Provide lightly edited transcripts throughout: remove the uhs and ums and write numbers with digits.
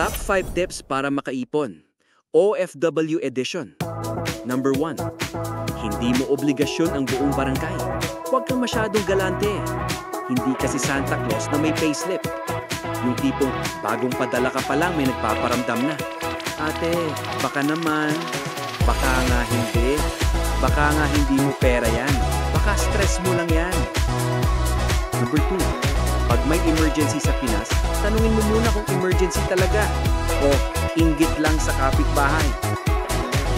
Top 5 tips para makaipon. OFW Edition. Number 1. Hindi mo obligasyon ang buong barangay. Huwag kang masyadong galante. Hindi kasi Santa Claus na may payslip. Yung tipong bagong padala ka pa lang may nagpaparamdam na. Ate, baka naman. Baka nga hindi. Baka nga hindi mo pera yan. Baka stress mo lang yan. Number 2. Pag may emergency sa Pinas, tanungin mo muna kung emergency talaga o inggit lang sa kapitbahay.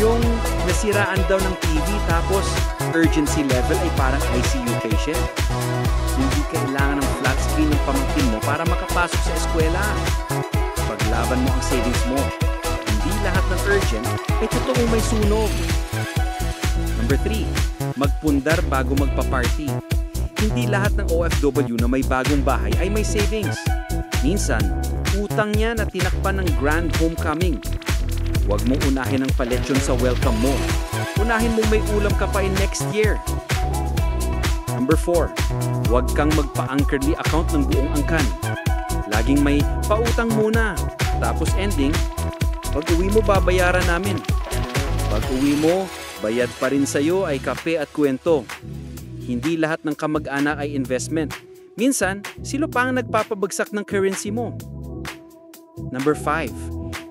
Yung nasiraan daw ng TV tapos urgency level ay parang ICU patient. Hindi kailangan ng flat screen ng pamangkin mo para makapasok sa eskwela. Paglaban mo ang savings mo. Hindi lahat ng urgent ay totoong may sunog. Number 3. Magpundar bago magpa-party. Hindi lahat ng OFW na may bagong bahay ay may savings. Minsan, utang niya na tinakpan ng grand homecoming. Huwag mong unahin ang paletsyon sa welcome mo. Unahin mong may ulam ka pa in next year. Number 4. Huwag kang magpa-Anchorly account ng buong angkan. Laging may pautang muna. Tapos ending, pag uwi mo babayaran namin. Pag uwi mo, bayad pa rin sa'yo ay kape at kwento. Hindi lahat ng kamag-anak ay investment. Minsan, sila pa ang nagpapabagsak ng currency mo. Number 5.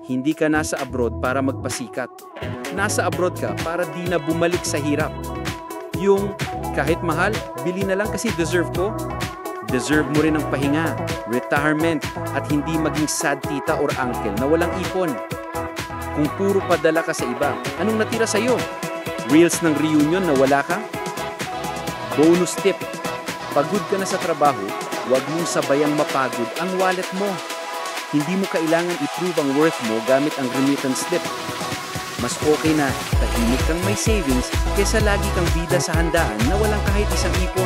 Hindi ka nasa abroad para magpasikat. Nasa abroad ka para di na bumalik sa hirap. Yung kahit mahal, bili na lang kasi deserve ko. Deserve mo rin ang pahinga, retirement, at hindi maging sad tita or uncle na walang ipon. Kung puro padala ka sa iba, anong natira sa'yo? Reels ng reunion na wala ka? Bonus tip, pagod ka na sa trabaho, huwag mong sabayang mapagod ang wallet mo. Hindi mo kailangan i-prove ang worth mo gamit ang remittance slip. Mas okay na tahimik kang may savings kaysa lagi kang bida sa handaan na walang kahit isang ipon.